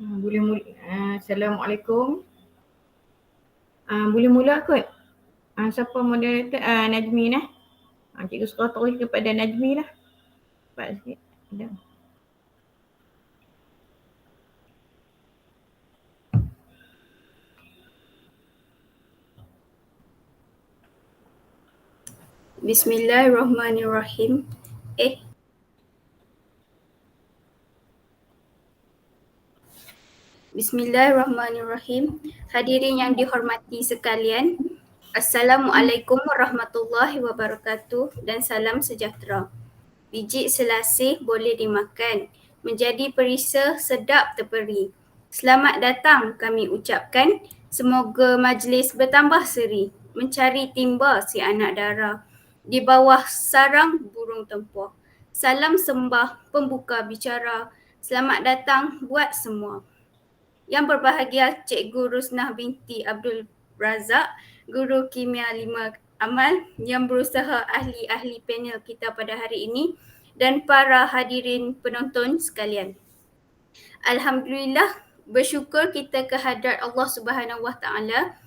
Boleh mula. Assalamualaikum. Boleh mula kot. Siapa moderator? Najmi lah. Cikgu suka terus kepada Najmi lah. Cepat sikit. Ada. Bismillahirrahmanirrahim. Bismillahirrahmanirrahim. Hadirin yang dihormati sekalian, Assalamualaikum warahmatullahi wabarakatuh dan salam sejahtera. Biji selasih boleh dimakan, menjadi perisa sedap terperi. Selamat datang kami ucapkan, semoga majlis bertambah seri, mencari timba si anak dara, di bawah sarang burung tempur. Salam sembah pembuka bicara, selamat datang buat semua. Yang berbahagia Cikgu Rusnah binti Abdul Razak, Guru Kimia 5 Amal yang berusaha ahli-ahli panel kita pada hari ini dan para hadirin penonton sekalian. Alhamdulillah, bersyukur kita kehadrat Allah Subhanahu Wa Taala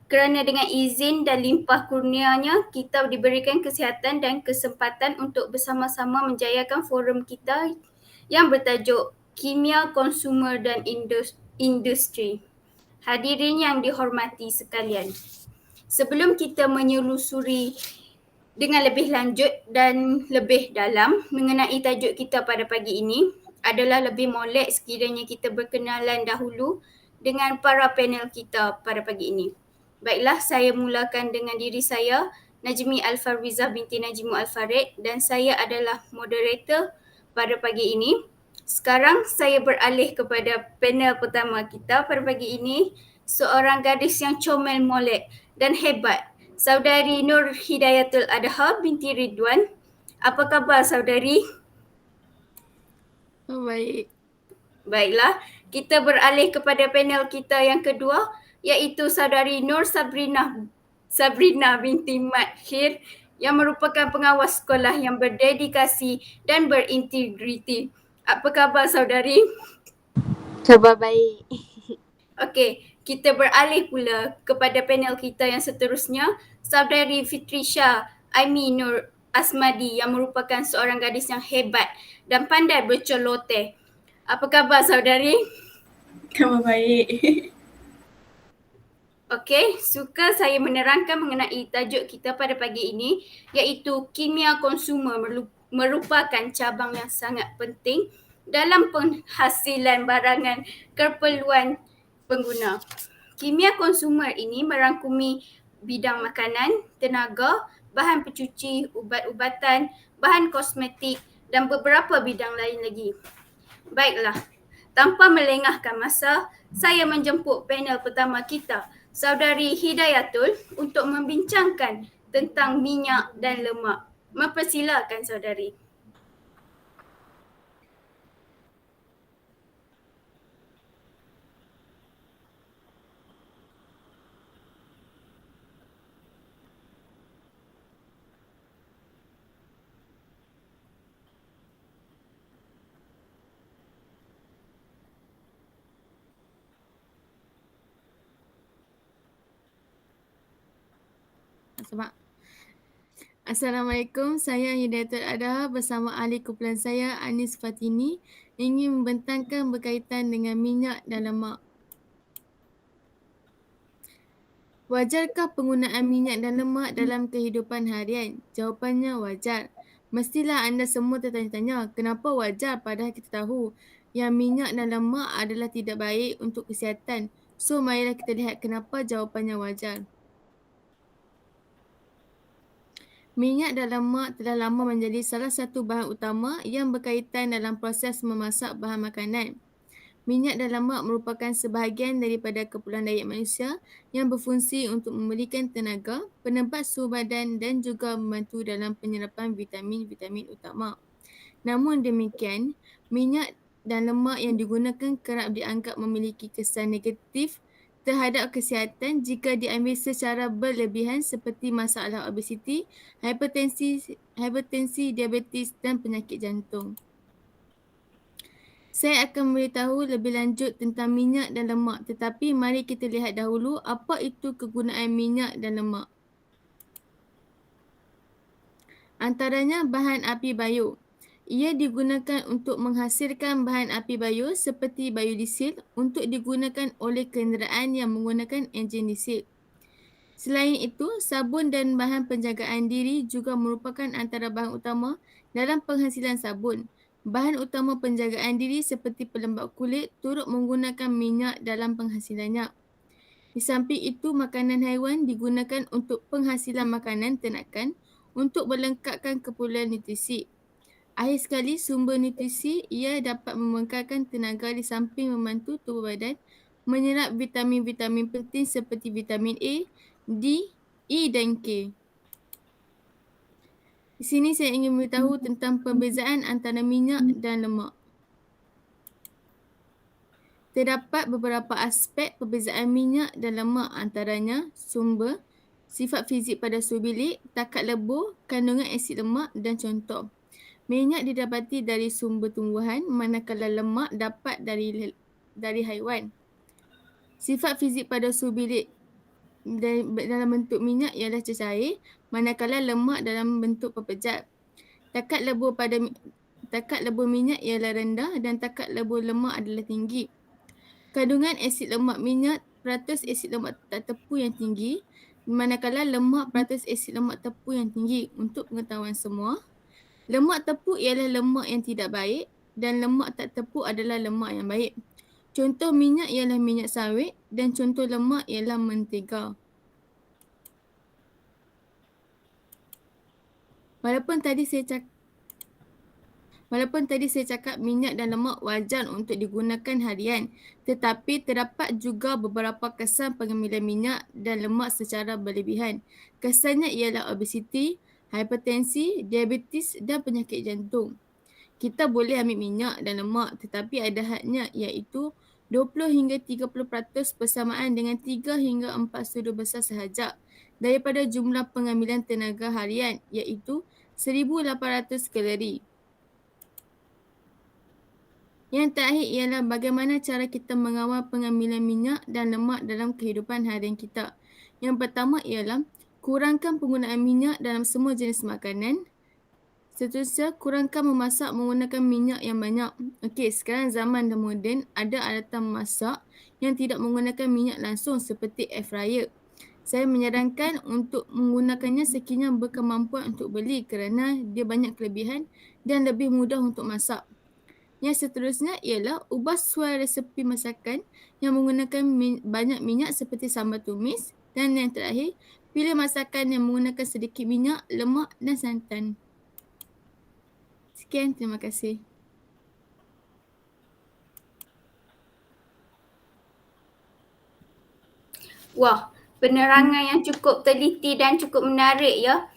kerana dengan izin dan limpah kurnianya kita diberikan kesihatan dan kesempatan untuk bersama-sama menjayakan forum kita yang bertajuk Kimia Konsumer dan Industri. Hadirin yang dihormati sekalian, sebelum kita menyelusuri dengan lebih lanjut dan lebih dalam mengenai tajuk kita pada pagi ini, adalah lebih molek sekiranya kita berkenalan dahulu dengan para panel kita pada pagi ini. Baiklah, saya mulakan dengan diri saya, Najmi Al-Farwizah binti Najmu Al-Farid, dan saya adalah moderator pada pagi ini. Sekarang saya beralih kepada panel pertama kita pada pagi ini, seorang gadis yang comel molek dan hebat, Saudari Nur Hidayatul Adha binti Ridwan. Apa khabar saudari? Baik. Baiklah, kita beralih kepada panel kita yang kedua, iaitu Saudari Nur Sabrina binti Mat Khir yang merupakan pengawas sekolah yang berdedikasi dan berintegriti. Apa khabar saudari? Khabar baik. Okey, kita beralih pula kepada panel kita yang seterusnya, Saudari Fitrisha Aimi Nur Asmadi yang merupakan seorang gadis yang hebat dan pandai berceloteh. Apa khabar saudari? Khabar baik. Okey, suka saya menerangkan mengenai tajuk kita pada pagi ini, iaitu kimia konsumer merupakan cabang yang sangat penting dalam penghasilan barangan keperluan pengguna. Kimia konsumer ini merangkumi bidang makanan, tenaga, bahan pencuci, ubat-ubatan, bahan kosmetik dan beberapa bidang lain lagi. Baiklah, tanpa melengahkan masa, saya menjemput panel pertama kita, Saudari Hidayatul, untuk membincangkan tentang minyak dan lemak. Mempersilakan saudari. Assalamualaikum, saya Hidayatul Adha bersama ahli kumpulan saya Anis Fatini ingin membentangkan berkaitan dengan minyak dan lemak. Wajarkah penggunaan minyak dan lemak dalam kehidupan harian? Jawapannya wajar. Mestilah anda semua tertanya-tanya, kenapa wajar padahal kita tahu yang minyak dan lemak adalah tidak baik untuk kesihatan. So, marilah kita lihat kenapa jawapannya wajar. Minyak dan lemak telah lama menjadi salah satu bahan utama yang berkaitan dalam proses memasak bahan makanan. Minyak dan lemak merupakan sebahagian daripada keperluan diet manusia yang berfungsi untuk memberikan tenaga, penebat suhu badan dan juga membantu dalam penyerapan vitamin-vitamin utama. Namun demikian, minyak dan lemak yang digunakan kerap dianggap memiliki kesan negatif terhadap kesihatan jika diambil secara berlebihan seperti masalah obesiti, hipertensi, diabetes dan penyakit jantung. Saya akan memberitahu lebih lanjut tentang minyak dan lemak, tetapi mari kita lihat dahulu apa itu kegunaan minyak dan lemak. Antaranya bahan api bayu. Ia digunakan untuk menghasilkan bahan api bayu seperti biodiesel untuk digunakan oleh kenderaan yang menggunakan enjin diesel. Selain itu, sabun dan bahan penjagaan diri juga merupakan antara bahan utama dalam penghasilan sabun. Bahan utama penjagaan diri seperti pelembap kulit turut menggunakan minyak dalam penghasilannya. Di samping itu, makanan haiwan digunakan untuk penghasilan makanan ternakan untuk melengkapkan keperluan nutrisi. Akhir sekali, sumber nutrisi ia dapat mengekalkan tenaga di samping membantu tubuh badan menyerap vitamin-vitamin penting seperti vitamin A, D, E dan K. Di sini saya ingin memberitahu tentang perbezaan antara minyak dan lemak. Terdapat beberapa aspek perbezaan minyak dan lemak, antaranya sumber, sifat fizik pada suhu bilik, takat lebur, kandungan asid lemak dan contoh. Minyak didapati dari sumber tumbuhan, manakala lemak dapat dari haiwan. Sifat fizik pada suhu bilik dalam bentuk minyak ialah cecair, manakala lemak dalam bentuk pepejat. Takat lebur minyak ialah rendah dan takat lebur lemak adalah tinggi. Kandungan asid lemak minyak, peratus asid lemak tak tepu yang tinggi, manakala lemak peratus asid lemak tepu yang tinggi. Untuk pengetahuan semua, lemak tepu ialah lemak yang tidak baik dan lemak tak tepu adalah lemak yang baik. Contoh minyak ialah minyak sawit dan contoh lemak ialah mentega. Walaupun tadi saya cakap minyak dan lemak wajar untuk digunakan harian, tetapi terdapat juga beberapa kesan pengambilan minyak dan lemak secara berlebihan. Kesannya ialah obesiti, hipertensi, diabetes dan penyakit jantung. Kita boleh ambil minyak dan lemak tetapi ada hadnya, iaitu 20 hingga 30% bersamaan dengan 3 hingga 4 sudu besar sahaja daripada jumlah pengambilan tenaga harian, iaitu 1,800 kalori. Yang terakhir ialah bagaimana cara kita mengawal pengambilan minyak dan lemak dalam kehidupan harian kita. Yang pertama ialah kurangkan penggunaan minyak dalam semua jenis makanan. Seterusnya, kurangkan memasak menggunakan minyak yang banyak. Okey, sekarang zaman dah moden, ada alatan memasak yang tidak menggunakan minyak langsung seperti air fryer. Saya menyarankan untuk menggunakannya sekiranya berkemampuan untuk beli kerana dia banyak kelebihan dan lebih mudah untuk masak. Yang seterusnya ialah ubah sesuai resepi masakan yang menggunakan banyak minyak seperti sambal tumis. Dan yang terakhir, pilih masakan yang menggunakan sedikit minyak, lemak dan santan. Sekian, terima kasih. Wah, penerangan yang cukup teliti dan cukup menarik ya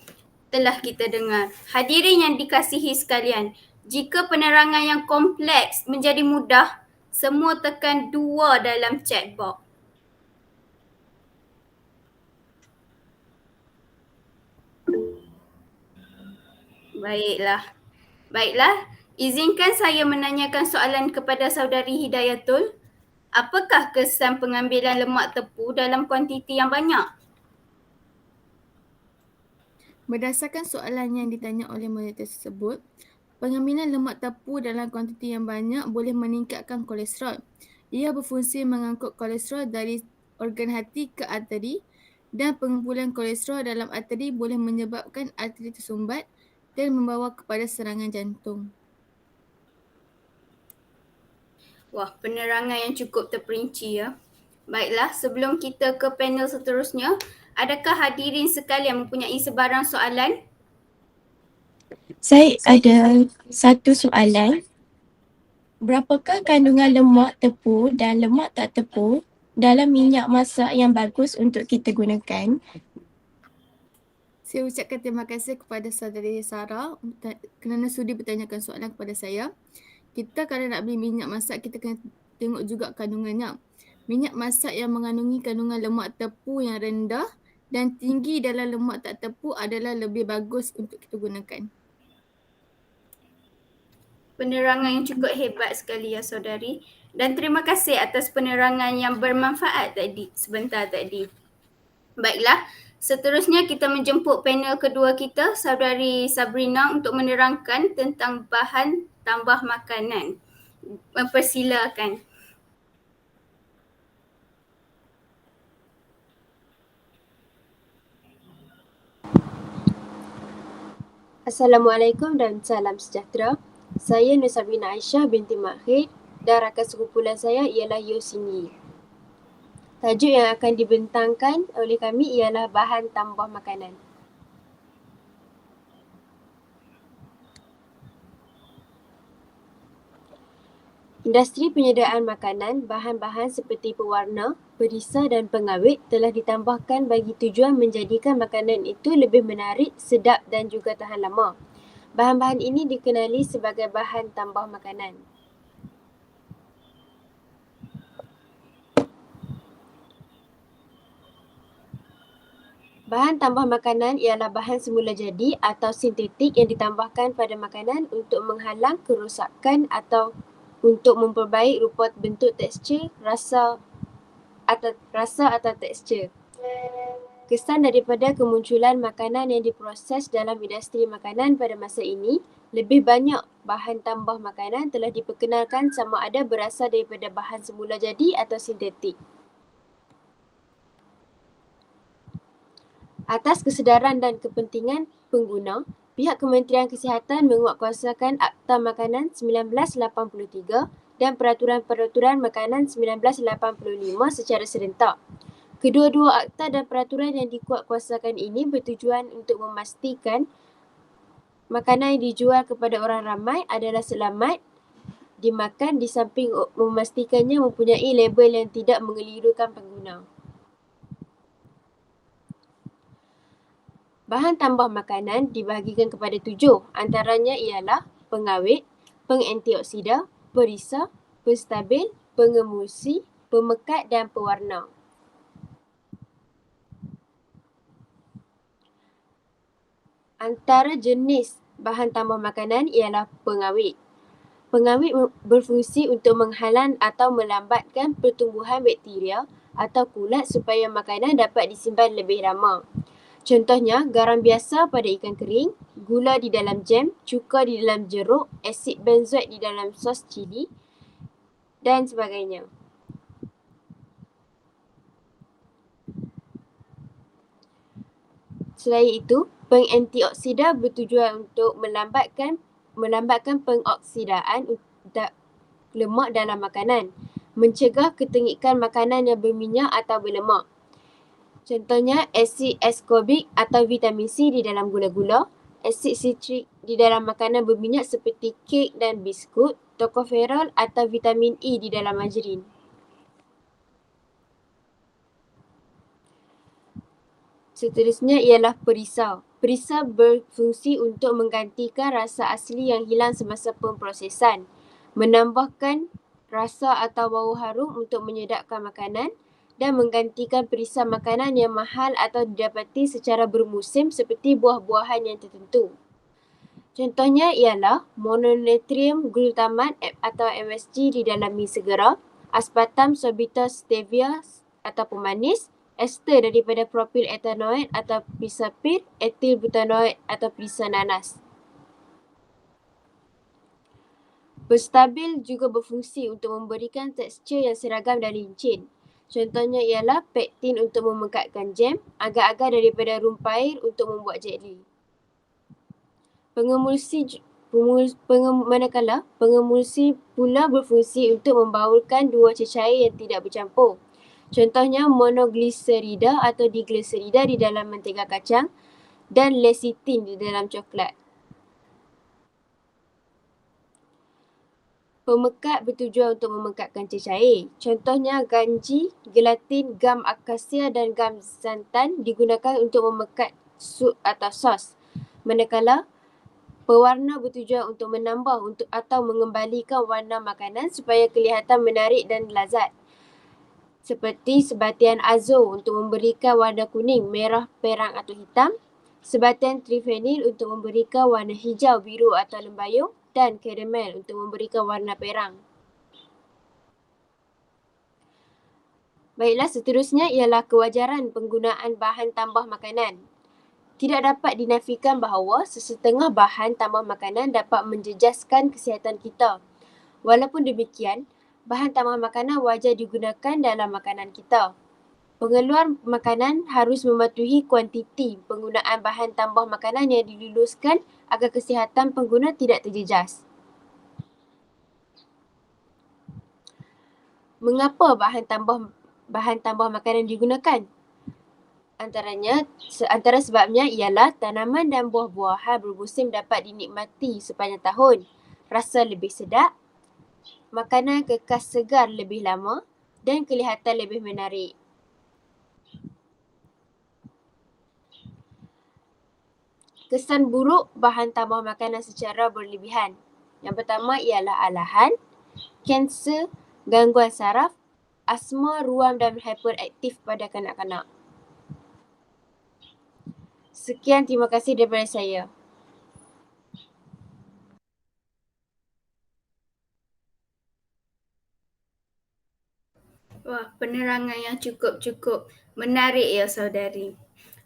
telah kita dengar. Hadirin yang dikasihi sekalian, jika penerangan yang kompleks menjadi mudah, semua tekan 2 dalam chat box. Baiklah, izinkan saya menanyakan soalan kepada saudari Hidayatul. Apakah kesan pengambilan lemak tepu dalam kuantiti yang banyak? Berdasarkan soalan yang ditanya oleh moderator tersebut, pengambilan lemak tepu dalam kuantiti yang banyak boleh meningkatkan kolesterol. Ia berfungsi mengangkut kolesterol dari organ hati ke arteri dan pengumpulan kolesterol dalam arteri boleh menyebabkan arteri tersumbat dan membawa kepada serangan jantung. Wah, penerangan yang cukup terperinci ya. Baiklah, sebelum kita ke panel seterusnya, adakah hadirin sekalian mempunyai sebarang soalan? Saya ada satu soalan. Berapakah kandungan lemak tepu dan lemak tak tepu dalam minyak masak yang bagus untuk kita gunakan? Saya ucapkan terima kasih kepada saudari Sarah kerana sudi bertanyakan soalan kepada saya. Kita kalau nak beli minyak masak, kita kena tengok juga kandungannya. Minyak masak yang mengandungi kandungan lemak tepu yang rendah dan tinggi dalam lemak tak tepu adalah lebih bagus untuk kita gunakan. Penerangan yang cukup hebat sekali ya saudari. Dan terima kasih atas penerangan yang bermanfaat tadi, sebentar tadi. Baiklah, seterusnya kita menjemput panel kedua kita, saudari Sabrina, untuk menerangkan tentang bahan tambah makanan. Mempersilakan. Assalamualaikum dan salam sejahtera. Saya Nur Sabrina Aisyah binti Makhir dan rakan sekumpulan saya ialah Yosini. Tajuk yang akan dibentangkan oleh kami ialah bahan tambah makanan. Industri penyediaan makanan, bahan-bahan seperti pewarna, perisa dan pengawet telah ditambahkan bagi tujuan menjadikan makanan itu lebih menarik, sedap dan juga tahan lama. Bahan-bahan ini dikenali sebagai bahan tambah makanan. Bahan tambah makanan ialah bahan semula jadi atau sintetik yang ditambahkan pada makanan untuk menghalang kerosakan atau untuk memperbaik rupa, bentuk, tekstur, rasa atau tekstur. Kesan daripada kemunculan makanan yang diproses dalam industri makanan pada masa ini, lebih banyak bahan tambah makanan telah diperkenalkan sama ada berasal daripada bahan semula jadi atau sintetik. Atas kesedaran dan kepentingan pengguna, pihak Kementerian Kesihatan menguatkuasakan Akta Makanan 1983 dan Peraturan-Peraturan Makanan 1985 secara serentak. Kedua-dua akta dan peraturan yang dikuatkuasakan ini bertujuan untuk memastikan makanan yang dijual kepada orang ramai adalah selamat dimakan di samping memastikannya mempunyai label yang tidak mengelirukan pengguna. Bahan tambah makanan dibahagikan kepada 7, antaranya ialah pengawet, pengantioksida, perisa, penstabil, pengemulsi, pemekat dan pewarna. Antara jenis bahan tambah makanan ialah pengawet. Pengawet berfungsi untuk menghalang atau melambatkan pertumbuhan bakteria atau kulat supaya makanan dapat disimpan lebih lama. Contohnya, garam biasa pada ikan kering, gula di dalam jam, cuka di dalam jeruk, asid benzoat di dalam sos cili dan sebagainya. Selain itu, pengantioksida bertujuan untuk melambatkan pengoksidaan lemak dalam makanan, mencegah ketengikan makanan yang berminyak atau berlemak. Contohnya, asid ascorbic atau vitamin C di dalam gula-gula, asid sitrik di dalam makanan berminyak seperti kek dan biskut, tocopherol atau vitamin E di dalam margarin. Seterusnya ialah perisa. Perisa berfungsi untuk menggantikan rasa asli yang hilang semasa pemprosesan, menambahkan rasa atau bau harum untuk menyedapkan makanan dan menggantikan perisa makanan yang mahal atau didapati secara bermusim seperti buah-buahan yang tertentu. Contohnya ialah mononatrium glutamat atau MSG di dalam mi segera, aspartam sorbitol stevia atau pemanis, ester daripada propil etanoid atau perisa pir, etil butanoid atau perisa nanas. Penstabil juga berfungsi untuk memberikan tekstur yang seragam dan licin. Contohnya ialah pektin untuk memekatkan jam, agar-agar daripada rumpa air untuk membuat jelly. Manakala pengemulsi pula berfungsi untuk membaulkan dua cecair yang tidak bercampur. Contohnya monogliserida atau digliserida di dalam mentega kacang dan lecithin di dalam coklat. Pemekat bertujuan untuk memekatkan cecair. Contohnya ganji, gelatin, gam akasia dan gam santan digunakan untuk memekat sup atau sos. Manakala pewarna bertujuan untuk menambah atau mengembalikan warna makanan supaya kelihatan menarik dan lazat. Seperti sebatian azo untuk memberikan warna kuning, merah, perang atau hitam. sebatan trifenil untuk memberikan warna hijau, biru atau lembayung dan karamel untuk memberikan warna perang. Baiklah, seterusnya ialah kewajaran penggunaan bahan tambah makanan. Tidak dapat dinafikan bahawa sesetengah bahan tambah makanan dapat menjejaskan kesihatan kita. Walaupun demikian, bahan tambah makanan wajar digunakan dalam makanan kita. Pengeluar makanan harus mematuhi kuantiti penggunaan bahan tambah makanan yang diluluskan agar kesihatan pengguna tidak terjejas. Mengapa bahan tambah makanan digunakan? Antara sebabnya ialah tanaman dan buah-buahan bermusim dapat dinikmati sepanjang tahun. Rasa lebih sedap, makanan kekal segar lebih lama dan kelihatan lebih menarik. Kesan buruk bahan tambah makanan secara berlebihan. Yang pertama ialah alahan, kanser, gangguan saraf, asma, ruam dan hiperaktif pada kanak-kanak. Sekian, terima kasih daripada saya. Wah, penerangan yang cukup menarik ya saudari.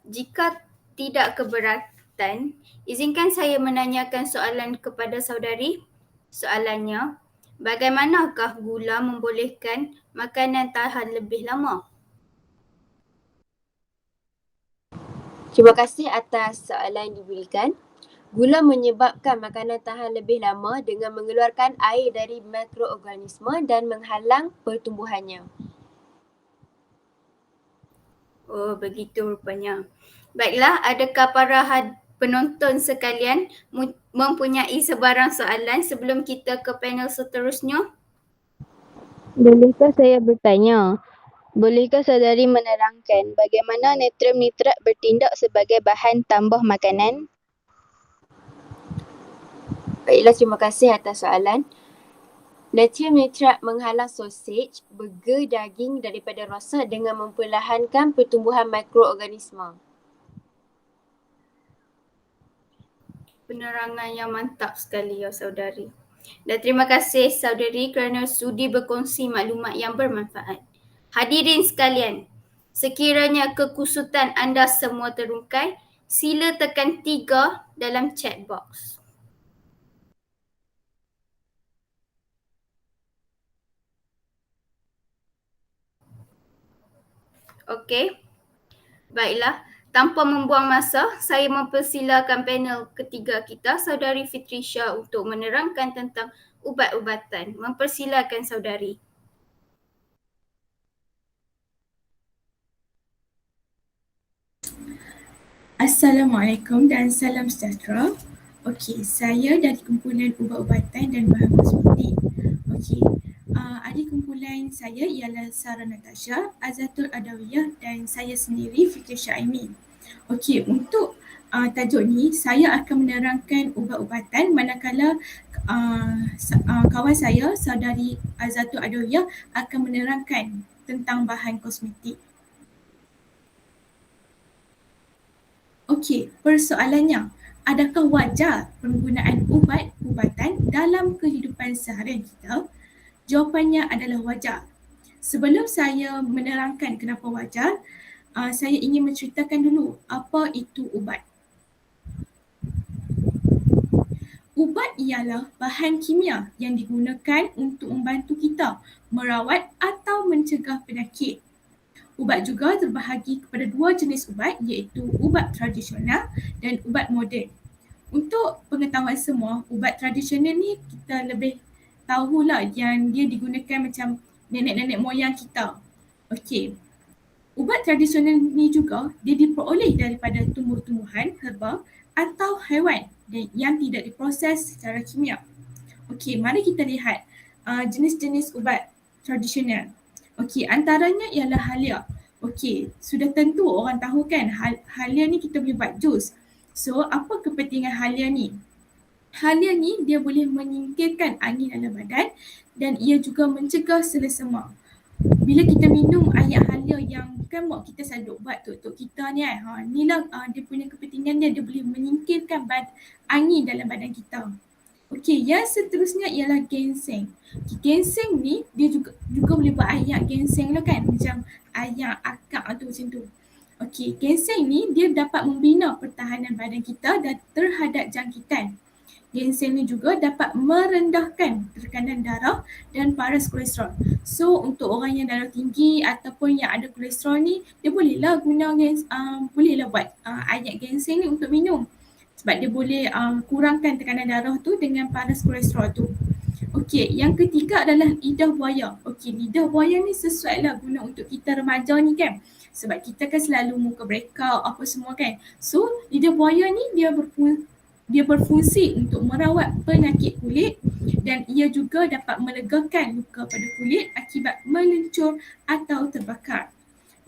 Jika tidak keberatan, izinkan saya menanyakan soalan kepada saudari. Soalannya, bagaimanakah gula membolehkan makanan tahan lebih lama? Terima kasih atas soalan yang diberikan. Gula menyebabkan makanan tahan lebih lama dengan mengeluarkan air dari mikroorganisma dan menghalang pertumbuhannya. Oh, begitu rupanya. Baiklah, adakah para penonton sekalian mempunyai sebarang soalan sebelum kita ke panel seterusnya? Bolehkah saya bertanya? Bolehkah saudari menerangkan bagaimana natrium nitrat bertindak sebagai bahan tambah makanan? Baiklah, terima kasih atas soalan. Natrium nitrat menghalang sausage, burger, daging daripada rosak dengan memperlahankan pertumbuhan mikroorganisma. Penerangan yang mantap sekali ya saudari. Dan terima kasih saudari kerana sudi berkongsi maklumat yang bermanfaat. Hadirin sekalian, sekiranya kekusutan anda semua terungkai, sila tekan 3 dalam chat box. Okey. Baiklah, tanpa membuang masa, saya mempersilakan panel ketiga kita, saudari Fitrisha, untuk menerangkan tentang ubat-ubatan. Mempersilakan saudari. Assalamualaikum dan salam sejahtera. Okey, saya dari kumpulan ubat-ubatan dan bahan kosmetik. Okey, adik kumpulan saya ialah Sarah Natasha, Azatul Adawiyah dan saya sendiri Fitrisha Aimin. Okey, untuk tajuk ni saya akan menerangkan ubat-ubatan manakala kawan saya, saudari Azatul Adawiyah akan menerangkan tentang bahan kosmetik. Okey, persoalannya, adakah wajar penggunaan ubat-ubatan dalam kehidupan seharian kita? Jawapannya adalah wajar. Sebelum saya menerangkan kenapa wajar, saya ingin menceritakan dulu apa itu ubat. Ubat ialah bahan kimia yang digunakan untuk membantu kita merawat atau mencegah penyakit. Ubat juga terbahagi kepada dua jenis ubat, iaitu ubat tradisional dan ubat moden. Untuk pengetahuan semua, ubat tradisional ni kita lebih tahulah yang dia digunakan macam nenek-nenek moyang kita. Okey. Ubat tradisional ni juga dia diperoleh daripada tumbuh-tumbuhan, herba atau haiwan yang tidak diproses secara kimia. Okey, mari kita lihat jenis-jenis ubat tradisional. Okey, antaranya ialah halia. Okey, sudah tentu orang tahu kan halia ni kita boleh buat jus. So, apa kepentingan halia ni? Halia ni dia boleh menyingkirkan angin dalam badan dan ia juga mencegah selesema. Bila kita minum air halia yang kan mak kita selalu ubat untuk kita ni kan. Ni lah dia punya kepentingan dia boleh menyingkirkan angin dalam badan kita. Okey, yang seterusnya ialah ginseng. Ginseng ni dia juga boleh buat ayak ginseng lah kan, macam ayak akak tu macam tu. Okey, ginseng ni dia dapat membina pertahanan badan kita dan terhadap jangkitan. Ginseng ni juga dapat merendahkan tekanan darah dan paras kolesterol. So untuk orang yang darah tinggi ataupun yang ada kolesterol ni, dia bolehlah guna bolehlah buat ayak ginseng ni untuk minum. Sebab dia boleh kurangkan tekanan darah tu dengan paras kolesterol tu. Okey, yang ketiga adalah lidah buaya. Okey, lidah buaya ni sesuai lah guna untuk kita remaja ni kan. Sebab kita kan selalu muka breakout apa semua kan. So, lidah buaya ni dia berfungsi untuk merawat penyakit kulit dan ia juga dapat melegakan luka pada kulit akibat melencur atau terbakar.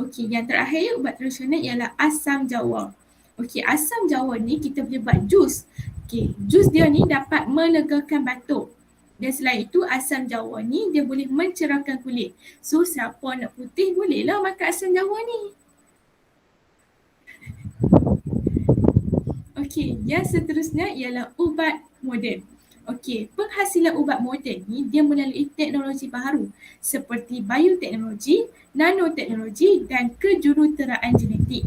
Okey, yang terakhir ubat tradisional ialah asam jawa. Okey, asam jawa ni kita boleh buat jus. Okey, jus dia ni dapat melegakan batuk. Dan selain itu asam jawa ni dia boleh mencerahkan kulit. So siapa nak putih bolehlah makan asam jawa ni. Okey, yang seterusnya ialah ubat moden. Okey, penghasilan ubat moden ni dia melalui teknologi baharu seperti bioteknologi, nanoteknologi dan kejuruteraan genetik.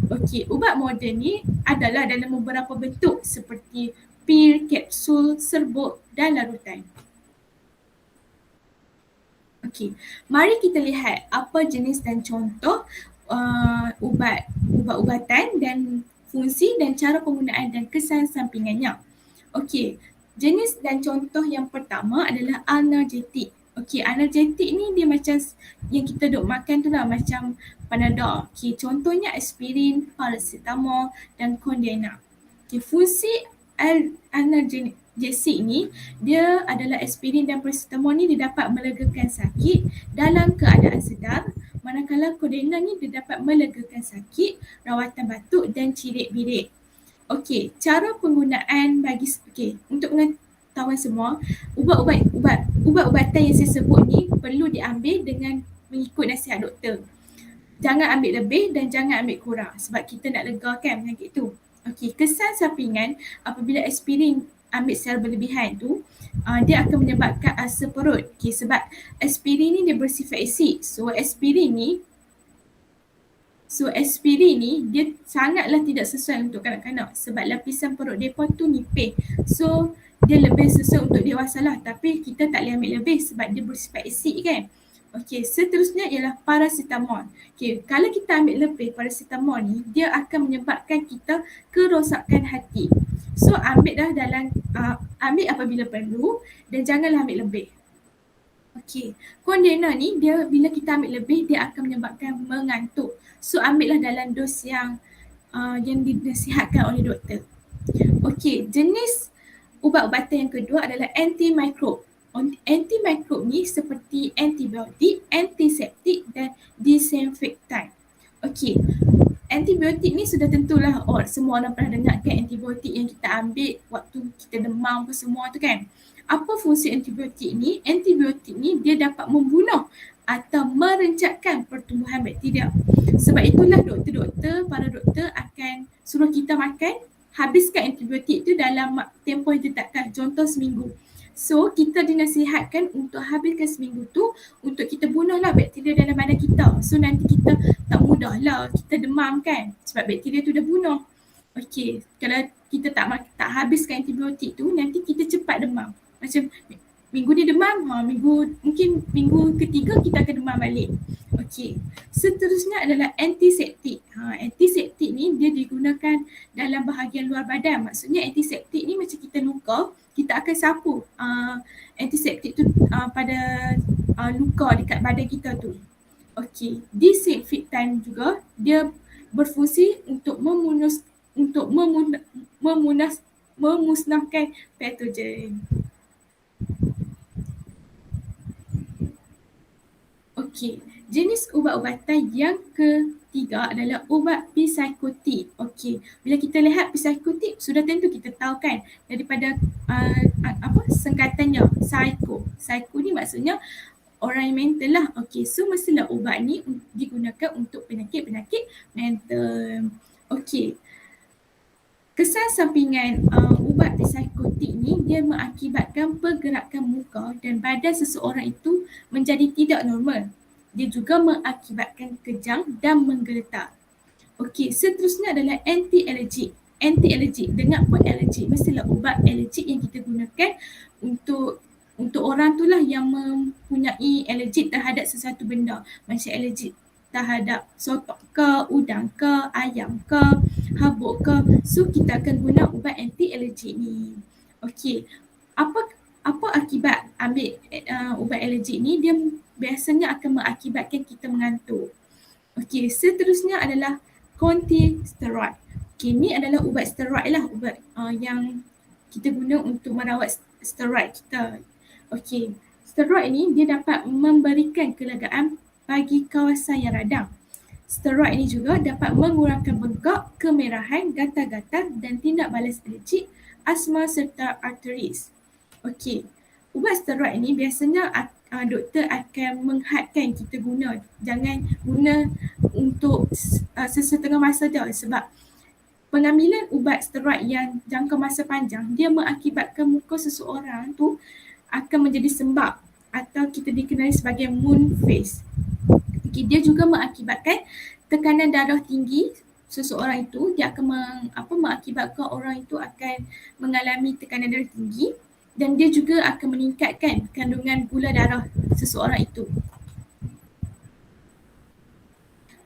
Okey, ubat moden ni adalah dalam beberapa bentuk seperti pil, kapsul, serbuk dan larutan. Okey, mari kita lihat apa jenis dan contoh ubat-ubatan dan fungsi dan cara penggunaan dan kesan sampingannya. Okey, jenis dan contoh yang pertama adalah analgetik. Okey, analgetik ni dia macam yang kita duk makan tu lah, macam Panadol. Okey, contohnya aspirin, paracetamol dan Condena. Okey, fungsi analgesik ni dia adalah aspirin dan paracetamol ni dia dapat melegakan sakit dalam keadaan sedar, manakala Condena ni dia dapat melegakan sakit, rawatan batuk dan cirit-birit. Okey, cara penggunaan untuk pengetahuan semua, ubat-ubatan yang saya sebut ni perlu diambil dengan mengikut nasihat doktor. Jangan ambil lebih dan jangan ambil kurang sebab kita nak legakan penyakit tu. Okey, kesan sampingan apabila aspirin ambil secara berlebihan tu, dia akan menyebabkan asam perut. Okey, sebab aspirin ni dia bersifat asid. So aspirin ni dia sangatlah tidak sesuai untuk kanak-kanak sebab lapisan perut mereka tu nipis. So dia lebih sesuai untuk dewasa lah, tapi kita tak boleh ambil lebih sebab dia bersifat asid kan. Okey, seterusnya ialah paracetamol. Okey, kalau kita ambil lebih paracetamol ni, dia akan menyebabkan kita kerosakan hati. So ambil apabila perlu dan janganlah ambil lebih. Okey, Condena ni dia bila kita ambil lebih dia akan menyebabkan mengantuk. So ambillah dalam dos yang dinasihatkan oleh doktor. Okey, jenis ubat-ubatan yang kedua adalah antimikrob. Antimikrob ni seperti antibiotik, antiseptik dan disinfektan. Okey, antibiotik ni sudah tentulah semua orang pernah dengar kan antibiotik yang kita ambil waktu kita demam apa semua tu kan. Apa fungsi antibiotik ni? Antibiotik ni dia dapat membunuh atau merencatkan pertumbuhan bakteria. Sebab itulah para doktor akan suruh kita makan, habiskan antibiotik tu dalam tempoh yang ditetapkan, contoh seminggu. So kita dinasihatkan untuk habiskan seminggu tu untuk kita bunuhlah bakteria dalam badan kita. So nanti kita tak mudahlah kita demam kan sebab bakteria tu dah bunuh. Okey, kalau kita tak habiskan antibiotik tu nanti kita cepat demam. Macam minggu ni demam, mungkin minggu ketiga kita akan demam balik. Okey, seterusnya adalah antiseptik. Antiseptik ni dia digunakan dalam bahagian luar badan. Maksudnya antiseptik ni macam kita luka, kita akan sapu antiseptik tu pada luka dekat badan kita tu. Okey, disinfektan juga dia berfungsi untuk memusnahkan patogen. Okey, jenis ubat-ubatan yang ketiga adalah ubat psikotik. Okey, bila kita lihat psikotik sudah tentu kita tahu kan daripada singkatannya psycho. Psycho ni maksudnya orang yang mental lah. Okey, so mestilah ubat ni digunakan untuk penyakit-penyakit mental. Okey. Kesan sampingan ubat psikotik ni dia mengakibatkan pergerakan muka dan badan seseorang itu menjadi tidak normal. Dia juga mengakibatkan kejang dan menggeletar. Okey, seterusnya adalah anti-alergik. Anti-alergik, dengar pun alergik. Mestilah ubat alergik yang kita gunakan untuk orang tu lah yang mempunyai alergik terhadap sesuatu benda. Macam alergik terhadap sotok ke, udang ke, ayam ke, habuk ke. So kita akan guna ubat anti-alergik ni. Okey, apa akibat ambil ubat alergik ni? Dia biasanya akan mengakibatkan kita mengantuk. Okey, seterusnya adalah kortikosteroid. Okey, ni adalah ubat steroid lah, ubat yang kita guna untuk merawat steroid kita. Okey, steroid ni dia dapat memberikan kelegaan bagi kawasan yang radang. Steroid ni juga dapat mengurangkan bengkak, kemerahan, gatal-gatal dan tindak balas alergik, asma serta artritis. Okey, ubat steroid ni biasanya doktor akan menghadkan kita guna. Jangan guna untuk sesetengah masa dah, sebab pengambilan ubat steroid yang jangka masa panjang dia mengakibatkan muka seseorang tu akan menjadi sembab atau kita dikenali sebagai moon face. Okay, dia juga mengakibatkan tekanan darah tinggi seseorang itu. Dia akan mengakibatkan orang itu akan mengalami tekanan darah tinggi dan dia juga akan meningkatkan kandungan gula darah seseorang itu.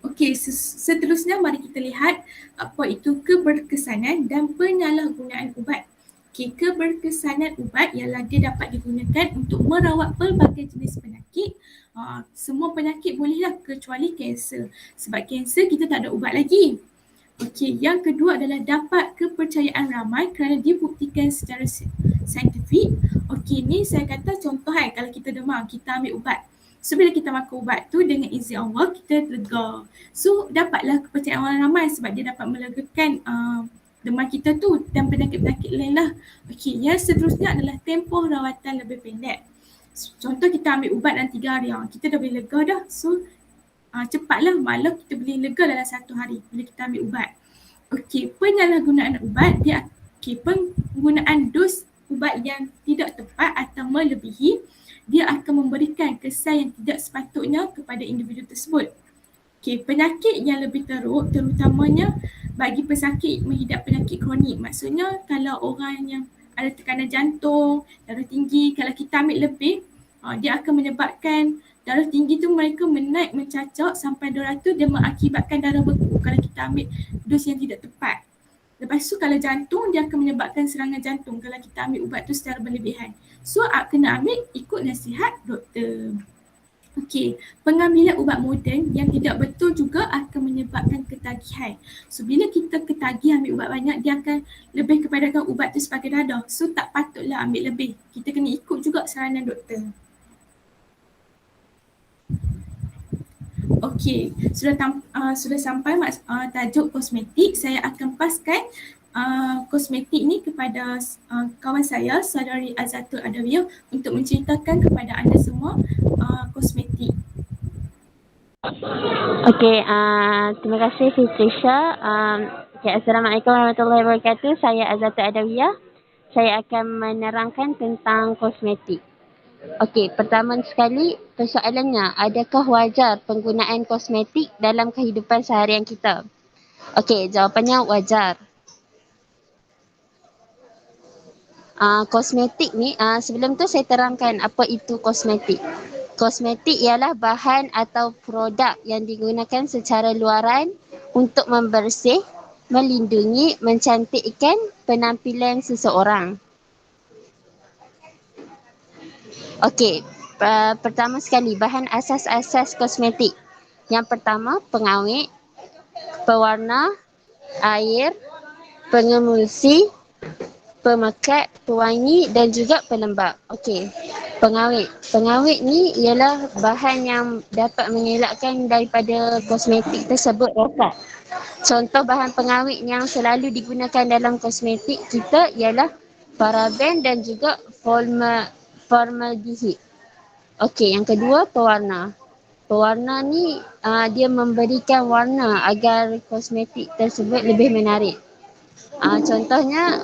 Okey, seterusnya mari kita lihat apa itu keberkesanan dan penyalahgunaan ubat. Okey, keberkesanan ubat ialah dia dapat digunakan untuk merawat pelbagai jenis penyakit. Semua penyakit bolehlah kecuali kanser. Sebab kanser kita tak ada ubat lagi. Okey, yang kedua adalah dapat kepercayaan ramai kerana dibuktikan secara saintifik. Okey, ni saya kata contoh kalau kita demam, kita ambil ubat. So bila kita makan ubat tu dengan izin Allah kita lega. So dapatlah kepercayaan orang ramai sebab dia dapat melegakan demam kita tu dan penyakit-penyakit lain lah. Okey, yang seterusnya adalah tempoh rawatan lebih pendek. Contoh kita ambil ubat dalam 3 hari, kita dah boleh lega dah. So cepatlah, malah kita boleh lega dalam 1 hari bila kita ambil ubat. Okey, penyalahgunaan ubat dia penggunaan dos ubat yang tidak tepat atau melebihi, dia akan memberikan kesan yang tidak sepatutnya kepada individu tersebut. Okey, penyakit yang lebih teruk terutamanya bagi pesakit menghidap penyakit kronik. Maksudnya kalau orang yang ada tekanan jantung, darah tinggi, kalau kita ambil lebih, dia akan menyebabkan darah tinggi tu mereka menaik mencacak sampai 200, dia mengakibatkan darah beku kalau kita ambil dos yang tidak tepat. Lepas tu kalau jantung, dia akan menyebabkan serangan jantung kalau kita ambil ubat tu secara berlebihan. So kena ambil ikut nasihat doktor. Okey, pengambilan ubat moden yang tidak betul juga akan menyebabkan ketagihan. So bila kita ketagih ambil ubat banyak, dia akan lebih kepada ubat tu sebagai dadah. So tak patutlah ambil lebih. Kita kena ikut juga saranan doktor. Okey, sudah sampai tajuk kosmetik. Saya akan paskan kosmetik ni kepada kawan saya, Saudari Azatul Adawiyah, untuk menceritakan kepada anda semua kosmetik. Okey, terima kasih Fitrisha. Assalamualaikum warahmatullahi wabarakatuh. Saya Azatul Adawiyah. Saya akan menerangkan tentang kosmetik. Okey, pertama sekali persoalannya, adakah wajar penggunaan kosmetik dalam kehidupan seharian kita? Okey, jawapannya wajar. Kosmetik ni, sebelum tu saya terangkan apa itu kosmetik. Kosmetik ialah bahan atau produk yang digunakan secara luaran untuk membersih, melindungi, mencantikkan penampilan seseorang. Okey, pertama sekali bahan asas-asas kosmetik. Yang pertama, pengawet, pewarna, air, pengemulsi, pemekat, pewangi dan juga pelembap. Okey, pengawet. Pengawet ni ialah bahan yang dapat mengelakkan daripada kosmetik tersebut rosak. Contoh bahan pengawet yang selalu digunakan dalam kosmetik kita ialah paraben dan juga formaldehid. Okey, yang kedua pewarna. Pewarna ni dia memberikan warna agar kosmetik tersebut lebih menarik. Contohnya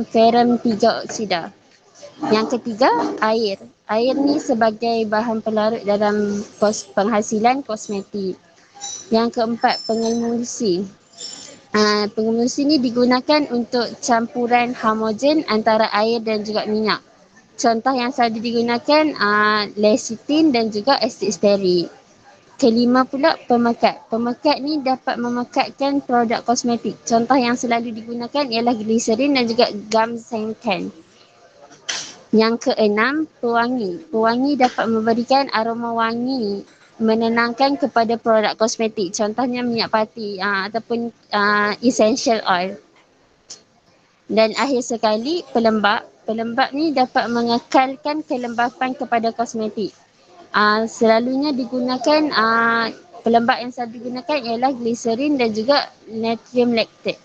ferrum 3 oksida. Yang ketiga air. Air ni sebagai bahan pelarut dalam penghasilan kosmetik. Yang keempat pengemulsi. Pengemulsi ni digunakan untuk campuran homogen antara air dan juga minyak. Contoh yang selalu digunakan lecithin dan juga asid stearik. Kelima pula pemekat. Pemekat ni dapat memekatkan produk kosmetik. Contoh yang selalu digunakan ialah glycerin dan juga gum xanthan. Yang keenam pewangi. Pewangi dapat memberikan aroma wangi menenangkan kepada produk kosmetik. Contohnya minyak pati ataupun essential oil. Dan akhir sekali pelembap. Pelembap ni dapat mengekalkan kelembapan kepada kosmetik. Selalunya digunakan pelembap yang selalu digunakan ialah glycerin dan juga natrium lactate.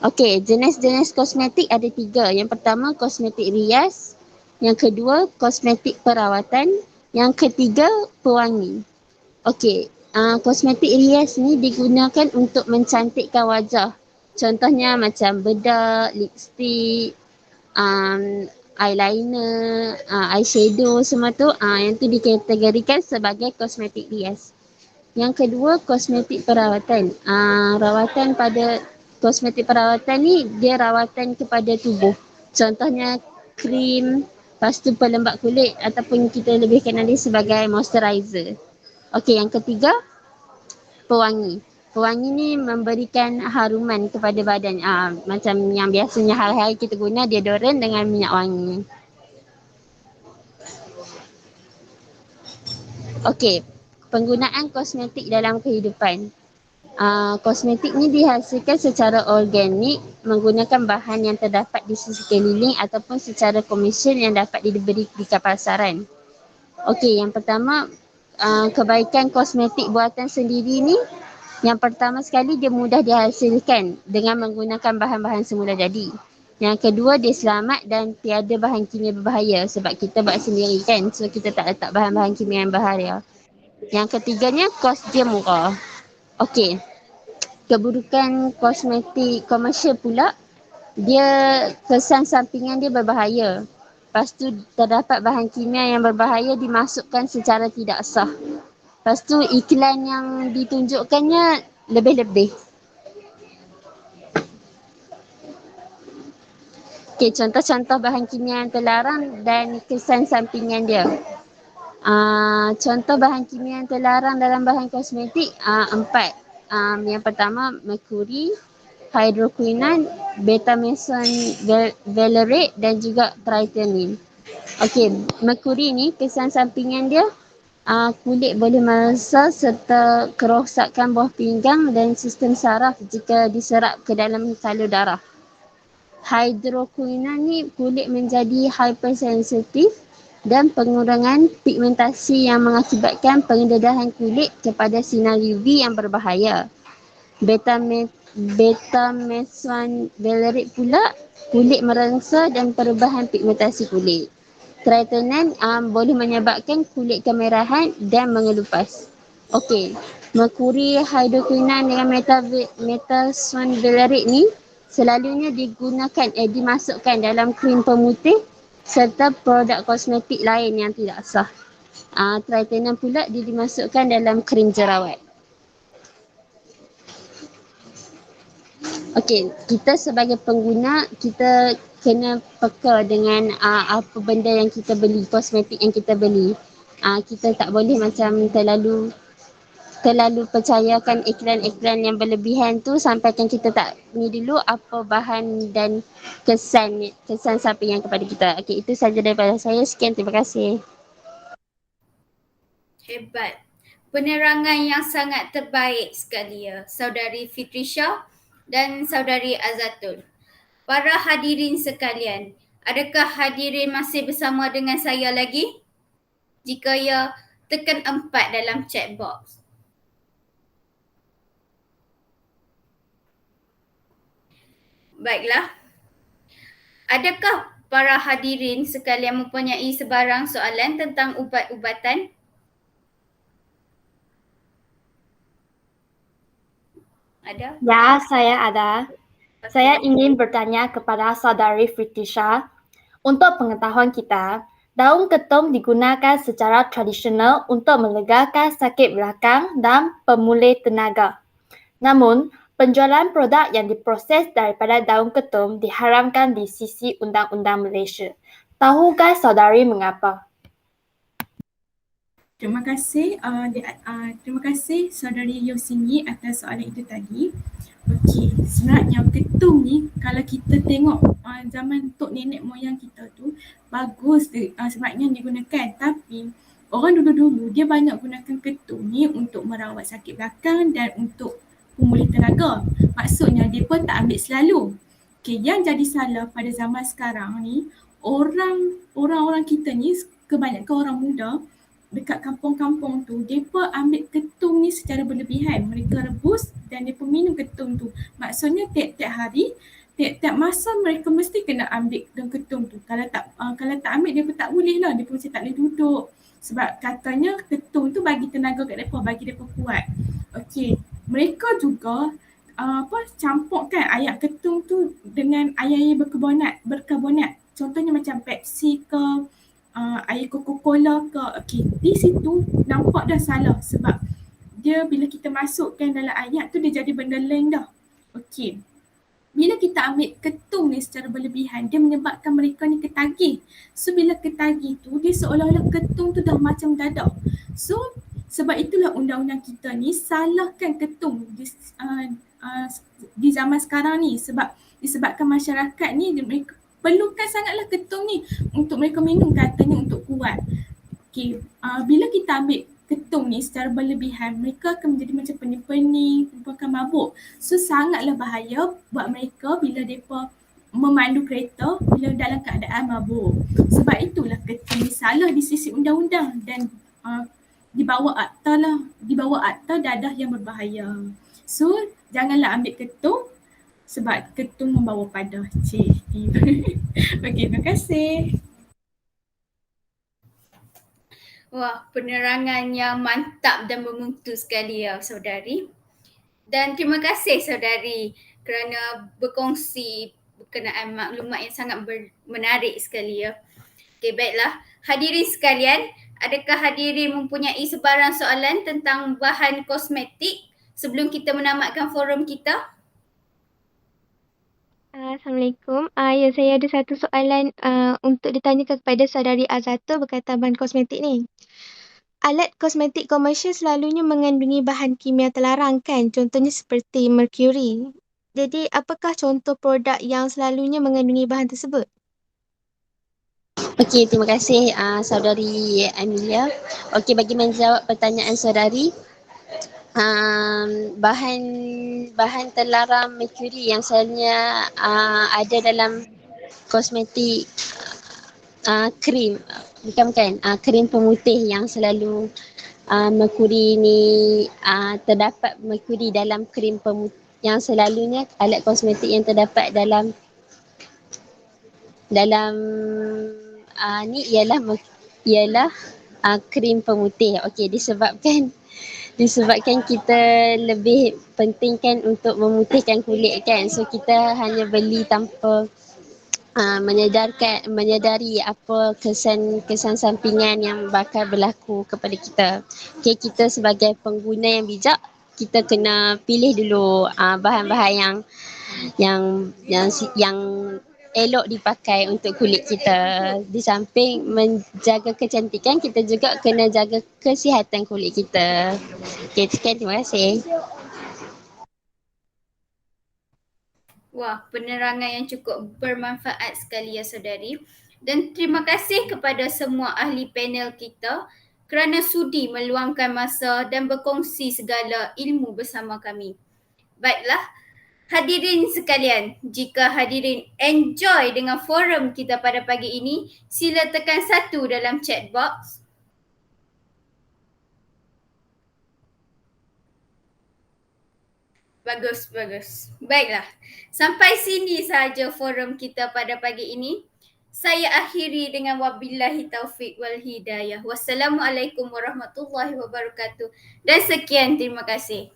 Okey, jenis-jenis kosmetik ada 3. Yang pertama kosmetik rias, yang kedua kosmetik perawatan, yang ketiga pewangi. Okey, kosmetik rias ni digunakan untuk mencantikkan wajah. Contohnya macam bedak, lipstick, eyeliner, eyeshadow semua tu yang tu dikategorikan sebagai kosmetik rias. Yang kedua kosmetik perawatan. Rawatan pada kosmetik perawatan ni dia rawatan kepada tubuh. Contohnya krim, lepas tu pelembap kulit ataupun kita lebih kenal dia sebagai moisturizer. Okey, yang ketiga pewangi. Pewangi ni memberikan haruman kepada badan. Macam yang biasanya hari-hari kita guna deodoran dengan minyak wangi. Okey, penggunaan kosmetik dalam kehidupan. Kosmetik ni dihasilkan secara organik menggunakan bahan yang terdapat di sekeliling ataupun secara komersial yang dapat diberi di pasaran. Okey, yang pertama kebaikan kosmetik buatan sendiri ni, yang pertama sekali dia mudah dihasilkan dengan menggunakan bahan-bahan semula jadi. Yang kedua dia selamat dan tiada bahan kimia berbahaya sebab kita buat sendiri kan, so kita tak letak bahan-bahan kimia yang berbahaya. Yang ketiganya kos dia murah. Okey, keburukan kosmetik komersial pula, dia kesan sampingan dia berbahaya. Lepas tu terdapat bahan kimia yang berbahaya dimasukkan secara tidak sah. Lepas tu iklan yang ditunjukkannya lebih-lebih. Okey, contoh-contoh bahan kimia yang terlarang dan kesan sampingan dia. Contoh bahan kimia yang terlarang dalam bahan kosmetik 4. Yang pertama merkuri, hydroquinone, betamethasone valerate dan juga tritium. Okey, merkuri ni kesan sampingan dia kulit boleh meresap serta kerosakan buah pinggang dan sistem saraf jika diserap ke dalam salur darah. Hydroquinone ni kulit menjadi hypersensitif dan pengurangan pigmentasi yang mengakibatkan pendedahan kulit kepada sinar UV yang berbahaya. Betamethasone valerate pula kulit merengsa dan perubahan pigmentasi kulit. Tritium boleh menyebabkan kulit kemerahan dan mengelupas. Okey, merkuri hydroquinone dengan betamethasone valerate ni selalunya dimasukkan dalam krim pemutih serta produk kosmetik lain yang tidak sah. Tritium pula dimasukkan dalam krim jerawat. Okey, kita sebagai pengguna, kita kena peka dengan apa benda yang kita beli, kosmetik yang kita beli. Kita tak boleh macam terlalu percayakan iklan-iklan yang berlebihan tu, sampaikan kita tak ni dulu apa bahan dan kesan sampingan kepada kita. Okey, itu saja daripada saya. Sekian, terima kasih. Hebat. Penerangan yang sangat terbaik sekali ya, Saudari Fitrisha dan Saudari Azzatul. Para hadirin sekalian, adakah hadirin masih bersama dengan saya lagi? Jika ya, tekan 4 dalam chat box. Baiklah. Adakah para hadirin sekalian mempunyai sebarang soalan tentang ubat-ubatan? Ada? Ya, saya ada. Saya ingin bertanya kepada saudari Fritisha. Untuk pengetahuan kita, daun ketum digunakan secara tradisional untuk melegakan sakit belakang dan pemulih tenaga. Namun, penjualan produk yang diproses daripada daun ketum diharamkan di sisi Undang-Undang Malaysia. Tahukah saudari mengapa? Terima kasih, terima kasih saudari Yosini atas soalan itu tadi. Okey, sebenarnya ketum ni kalau kita tengok zaman tok nenek moyang kita tu bagus sebenarnya digunakan, tapi orang dulu-dulu dia banyak gunakan ketum ni untuk merawat sakit belakang dan untuk pemulih tenaga. Maksudnya dia pun tak ambil selalu. Okey, yang jadi salah pada zaman sekarang ni orang-orang kita ni kebanyakan orang muda dekat kampung-kampung tu, mereka ambil ketum ni secara berlebihan. Mereka rebus dan mereka minum ketum tu. Maksudnya tiap-tiap hari, tiap-tiap masa mereka mesti kena ambil daun ketum tu. Kalau tak ambil, dia pun tak boleh lah. Dia pun macam tak boleh duduk. Sebab katanya ketum tu bagi tenaga kat mereka, bagi mereka kuat. Okey, mereka juga campurkan air ketum tu dengan air berkarbonat. Contohnya macam Pepsi ke, air Coca-Cola ke. Okey, di situ nampak dah salah sebab dia bila kita masukkan dalam air tu dia jadi benda lain dah. Okey. Bila kita ambil ketum ni secara berlebihan, dia menyebabkan mereka ni ketagih. So bila ketagih tu, dia seolah-olah ketum tu dah macam dadah. So sebab itulah undang-undang kita ni salahkan ketum di zaman sekarang ni sebab disebabkan masyarakat ni mereka perlukan sangatlah ketum ni untuk mereka minum, katanya untuk kuat. Okey, bila kita ambil ketum ni secara berlebihan, mereka akan menjadi macam pening-pening, merupakan mabuk. So sangatlah bahaya buat mereka bila mereka memandu kereta bila dalam keadaan mabuk. Sebab itulah ketum ni salah di sisi undang-undang dan di bawah akta dadah yang berbahaya. So janganlah ambil ketum sebab ketum membawa pada. Okey, terima kasih. Wah, penerangan yang mantap dan memutu sekali ya saudari. Dan terima kasih saudari kerana berkongsi berkenaan maklumat yang sangat menarik sekali ya. Okey, baiklah. Hadirin sekalian, adakah hadirin mempunyai sebarang soalan tentang bahan kosmetik sebelum kita menamatkan forum kita? Assalamualaikum. Ya, saya ada satu soalan untuk ditanyakan kepada saudari Azata berkaitan bahan kosmetik ni. Alat kosmetik komersial selalunya mengandungi bahan kimia terlarang kan? Contohnya seperti merkuri. Jadi, apakah contoh produk yang selalunya mengandungi bahan tersebut? Okey, terima kasih saudari Amelia. Okey, bagi menjawab pertanyaan saudari, bahan terlarang merkuri yang selalunya ada dalam kosmetik krim, bukan krim pemutih yang selalu merkuri ni terdapat merkuri dalam krim pemutih yang selalunya alat kosmetik yang terdapat dalam ni ialah krim pemutih. Okey, disebabkan kita lebih pentingkan untuk memutihkan kulit kan. So kita hanya beli tanpa menyedari apa kesan sampingan yang bakal berlaku kepada kita. Okey, kita sebagai pengguna yang bijak, kita kena pilih dulu bahan-bahan yang elok dipakai untuk kulit kita. Di samping menjaga kecantikan, kita juga kena jaga kesihatan kulit kita. Okey, sekian, terima kasih. Wah, penerangan yang cukup bermanfaat sekali ya saudari. Dan terima kasih kepada semua ahli panel kita kerana sudi meluangkan masa dan berkongsi segala ilmu bersama kami. Baiklah, hadirin sekalian, jika hadirin enjoy dengan forum kita pada pagi ini, sila tekan 1 dalam chat box. Bagus. Baiklah, sampai sini sahaja forum kita pada pagi ini. Saya akhiri dengan wabillahi taufik wal hidayah. Wassalamualaikum warahmatullahi wabarakatuh. Dan sekian, terima kasih.